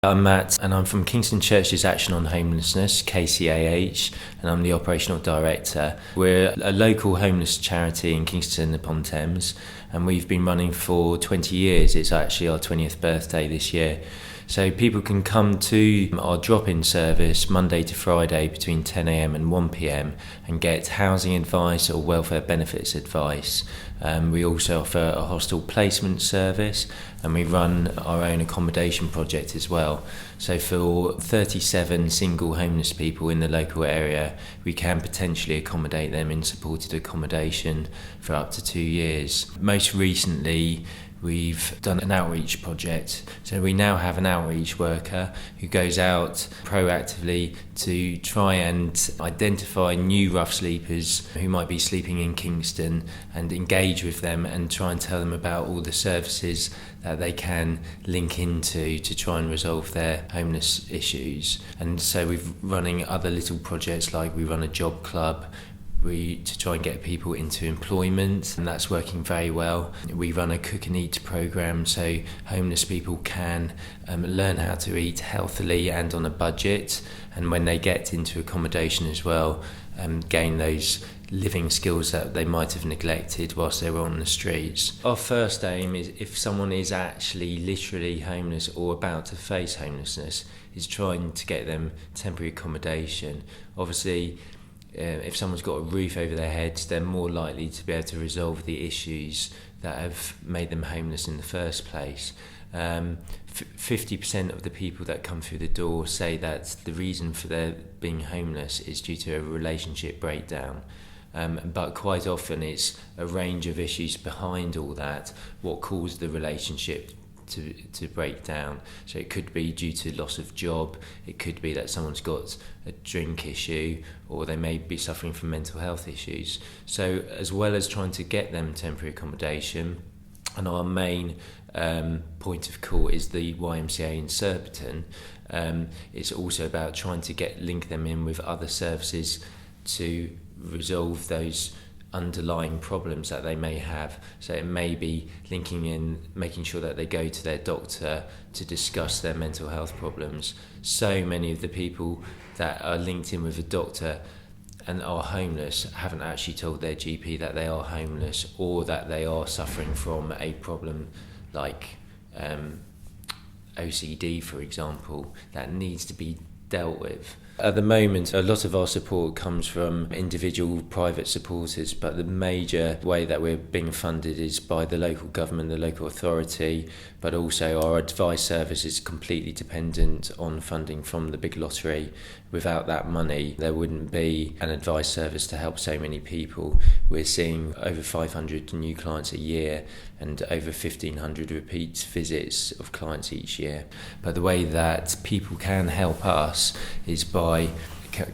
I'm Matt, and I'm from Kingston Churches Action on Homelessness, KCAH, and I'm the Operational Director. We're a local homeless charity in Kingston upon Thames, and we've been running for 20 years. It's actually our 20th birthday this year. So people can come to our drop-in service Monday to Friday between 10 a.m. and 1 p.m. and get housing advice or welfare benefits advice. We also offer a hostel placement service, and we run our own accommodation project as well. So for 37 single homeless people in the local area, we can potentially accommodate them in supported accommodation for up to 2 years. Most recently, we've done an outreach project. So we now have an outreach worker who goes out proactively to try and identify new rough sleepers who might be sleeping in Kingston and engage with them and try and tell them about all the services that they can link into to try and resolve their homeless issues. And so we're running other little projects, like we run a job club to try and get people into employment, and that's working very well. We run a cook and eat program, so homeless people can learn how to eat healthily and on a budget, and when they get into accommodation as well, gain those living skills that they might have neglected whilst they were on the streets. Our first aim is, if someone is actually literally homeless or about to face homelessness, is trying to get them temporary accommodation. Obviously, if someone's got a roof over their heads, they're more likely to be able to resolve the issues that have made them homeless in the first place. 50% of the people that come through the door say that the reason for their being homeless is due to a relationship breakdown. But quite often it's a range of issues behind all that, what caused the relationship to break down. So it could be due to loss of job, it could be that someone's got a drink issue, or they may be suffering from mental health issues. So as well as trying to get them temporary accommodation, and our main point of call is the YMCA in Surbiton, it's also about trying to link them in with other services to resolve those underlying problems that they may have. So it may be linking in, making sure that they go to their doctor to discuss their mental health problems. So many of the people that are linked in with a doctor and are homeless haven't actually told their GP that they are homeless, or that they are suffering from a problem like OCD, for example, that needs to be dealt with. At the moment, a lot of our support comes from individual private supporters, but the major way that we're being funded is by the local government, the local authority, but also our advice service is completely dependent on funding from the big lottery. Without that money, there wouldn't be an advice service to help so many people. We're seeing over 500 new clients a year and over 1,500 repeat visits of clients each year. But the way that people can help us is by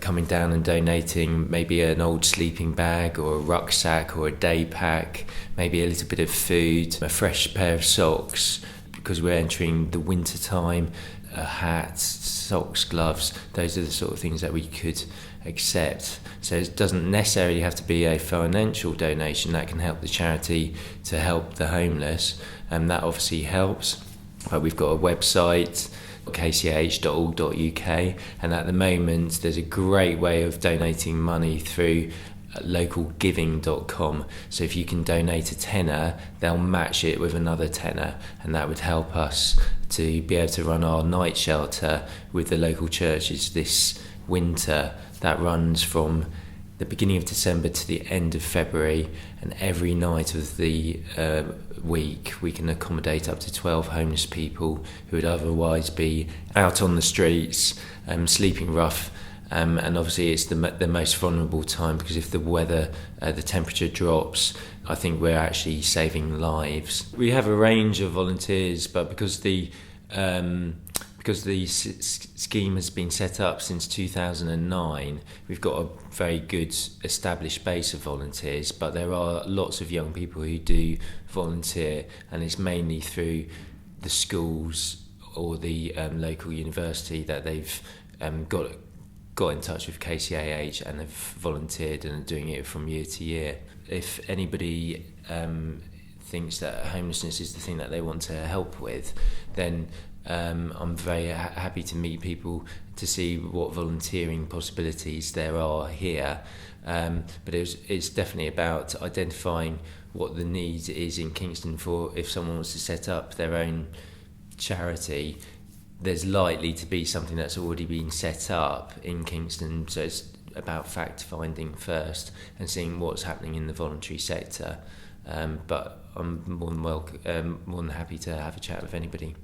coming down and donating maybe an old sleeping bag or a rucksack or a day pack, maybe a little bit of food, a fresh pair of socks, because we're entering the winter time, a hat, socks, gloves. Those are the sort of things that we could accept. So it doesn't necessarily have to be a financial donation that can help the charity to help the homeless, and that obviously helps. But we've got a website, kcah.org.uk, and at the moment there's a great way of donating money through localgiving.com. So if you can donate a tenner, they'll match it with another tenner, and that would help us to be able to run our night shelter with the local churches this winter. That runs from the beginning of December to the end of February, and every night of the week we can accommodate up to 12 homeless people who would otherwise be out on the streets, sleeping rough, and obviously it's the most vulnerable time, because if the weather, the temperature drops, I think we're actually saving lives. We have a range of volunteers, but because the scheme has been set up since 2009, we've got a very good established base of volunteers, but there are lots of young people who do volunteer, and it's mainly through the schools or the local university that they've got in touch with KCAH and have volunteered and are doing it from year to year. If anybody thinks that homelessness is the thing that they want to help with, then I'm very happy to meet people to see what volunteering possibilities there are here. But it's definitely about identifying what the need is in Kingston for if someone wants to set up their own charity. There's likely to be something that's already been set up in Kingston, so it's about fact finding first and seeing what's happening in the voluntary sector. But I'm more than happy to have a chat with anybody.